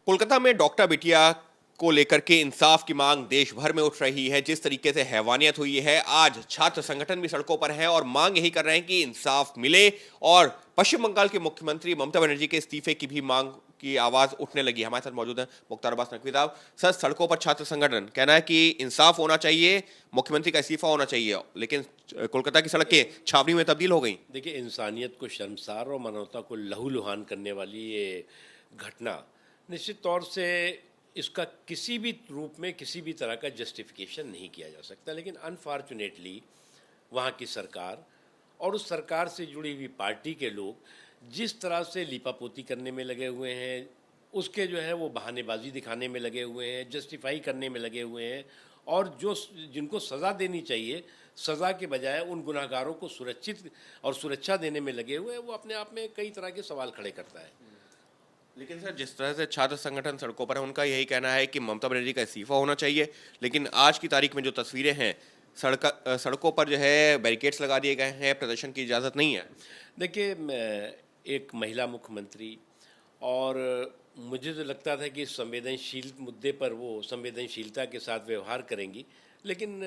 कोलकाता में डॉक्टर बिटिया को लेकर के इंसाफ की मांग देश भर में उठ रही है। जिस तरीके से हैवानियत हुई है, आज छात्र संगठन भी सड़कों पर हैं और मांग यही कर रहे हैं कि इंसाफ मिले। और पश्चिम बंगाल के मुख्यमंत्री ममता बनर्जी के इस्तीफे की भी मांग की आवाज उठने लगी। हमारे साथ मौजूद है मुख्तार अब्बास नकवी साहब। सर, सड़कों पर छात्र संगठन कहना है कि इंसाफ होना चाहिए, मुख्यमंत्री का इस्तीफा होना चाहिए, लेकिन कोलकाता की सड़कें छावनी में तब्दील हो गई। देखिए, इंसानियत को शर्मसार और मानवता को लहूलुहान करने वाली ये घटना निश्चित तौर से इसका किसी भी रूप में किसी भी तरह का जस्टिफिकेशन नहीं किया जा सकता। लेकिन अनफॉर्चुनेटली वहाँ की सरकार और उस सरकार से जुड़ी हुई पार्टी के लोग जिस तरह से लीपापोती करने में लगे हुए हैं, उसके जो है वो बहानेबाजी दिखाने में लगे हुए हैं, जस्टिफाई करने में लगे हुए हैं, और जो जिनको सज़ा देनी चाहिए सज़ा के बजाय उन गुनाहगारों को सुरक्षित और सुरक्षा देने में लगे हुए हैं, वो अपने आप में कई तरह के सवाल खड़े करता है। लेकिन सर, जिस तरह से छात्र संगठन सड़कों पर है, उनका यही कहना है कि ममता बनर्जी का इस्तीफा होना चाहिए। लेकिन आज की तारीख में जो तस्वीरें हैं, सड़कों पर जो है बैरिकेड्स लगा दिए गए हैं, प्रदर्शन की इजाज़त नहीं है। देखिए, एक महिला मुख्यमंत्री, और मुझे तो लगता था कि इस संवेदनशील मुद्दे पर वो संवेदनशीलता के साथ व्यवहार करेंगी, लेकिन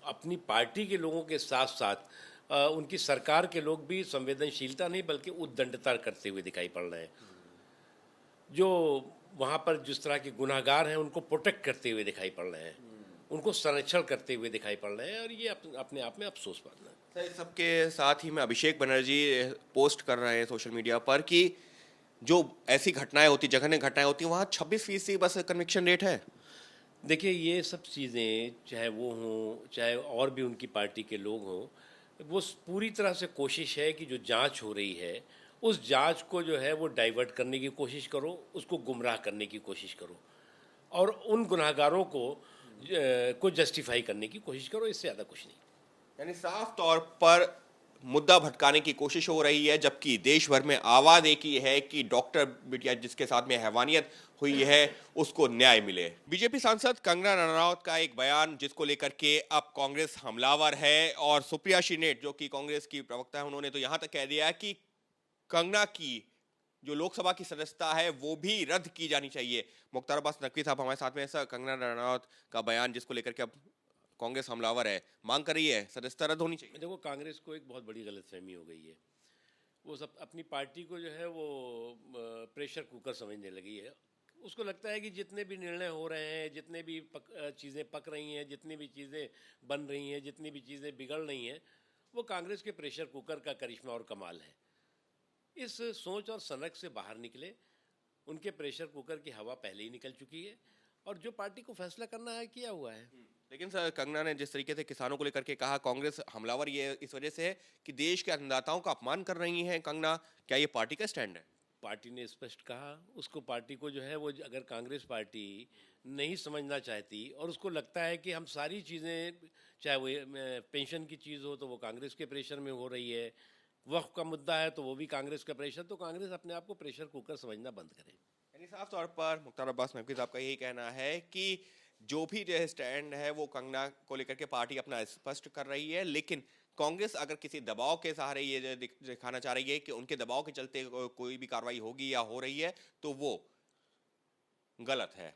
अपनी पार्टी के लोगों के साथ साथ उनकी सरकार के लोग भी संवेदनशीलता नहीं बल्कि उद्दंडता करते हुए दिखाई पड़ रहे हैं। जो वहाँ पर जिस तरह के गुनाहगार हैं उनको प्रोटेक्ट करते हुए दिखाई पड़ रहे हैं, उनको संरक्षण करते हुए दिखाई पड़ रहे हैं, और ये अपने आप में अफसोस बात है। सर, इस सबके साथ ही में अभिषेक बनर्जी पोस्ट कर रहे हैं सोशल मीडिया पर कि जो ऐसी घटनाएं होती, जघन्य घटनाएं होती, वहाँ 26% बस कन्विक्शन रेट है। देखिए, ये सब चीज़ें चाहे वो हों चाहे और भी उनकी पार्टी के लोग हों, वो पूरी तरह से कोशिश है कि जो जांच हो रही है उस जांच को जो है वो डाइवर्ट करने की कोशिश करो, उसको गुमराह करने की कोशिश करो, और उन गुनाहगारों को जस्टिफाई करने की कोशिश करो, इससे ज़्यादा कुछ नहीं। यानी साफ तौर पर मुद्दा भटकाने की कोशिश हो रही है, जबकि देश भर में आवाज एक ही है कि डॉक्टर बिटिया जिसके साथ में हैवानियत हुई है उसको न्याय मिले। बीजेपी सांसद कंगना रनौत का एक बयान जिसको लेकर के अब कांग्रेस हमलावर है, और सुप्रिया श्रीनेट जो कि कांग्रेस की प्रवक्ता है, उन्होंने तो यहां तक कह दिया कि कंगना की जो लोकसभा की सदस्यता है वो भी रद्द की जानी चाहिए। मुख्तार अब्बास नकवी साहब हमारे साथ में। ऐसा कंगना रनौत का बयान जिसको लेकर के अब कांग्रेस हमलावर है, मांग कर रही है सदस्यता रद्द होनी चाहिए। देखो, कांग्रेस को एक बहुत बड़ी गलतफहमी हो गई है। वो सब अपनी पार्टी को जो है वो प्रेशर कुकर समझने लगी है। उसको लगता है कि जितने भी निर्णय हो रहे हैं, जितने भी चीज़ें पक रही हैं, जितनी भी चीज़ें बन रही हैं, जितनी भी चीज़ें बिगड़ रही हैं, वो कांग्रेस के प्रेशर कुकर का करिश्मा और कमाल है। इस सोच और सनक से बाहर निकले। उनके प्रेशर कुकर की हवा पहले ही निकल चुकी है, और जो पार्टी को फैसला करना है किया हुआ है। लेकिन सर, कंगना ने जिस तरीके से किसानों को लेकर के कहा कांग्रेस हमलावर ये इस वजह से है कि देश के अन्नदाताओं का अपमान कर रही हैं कंगना, क्या ये पार्टी का स्टैंड है? पार्टी ने स्पष्ट कहा, उसको पार्टी को जो है वो, अगर कांग्रेस पार्टी नहीं समझना चाहती और उसको लगता है कि हम सारी चीज़ें, चाहे वो पेंशन की चीज़ हो तो वो कांग्रेस के प्रेशर में हो रही है, वक्फ का मुद्दा है तो वो भी कांग्रेस का प्रेशर, तो कांग्रेस अपने आप को प्रेशर कुकर समझना बंद करे। यानी साफ तौर पर मुख्तार अब्बास नकवी साहब का यही कहना है कि जो भी जो स्टैंड है वो कंगना को लेकर के पार्टी अपना स्पष्ट कर रही है, लेकिन कांग्रेस अगर किसी दबाव के सहारे ये जो दिखाना चाह रही है कि उनके दबाव के चलते कोई भी कार्रवाई होगी या हो रही है, तो वो गलत है।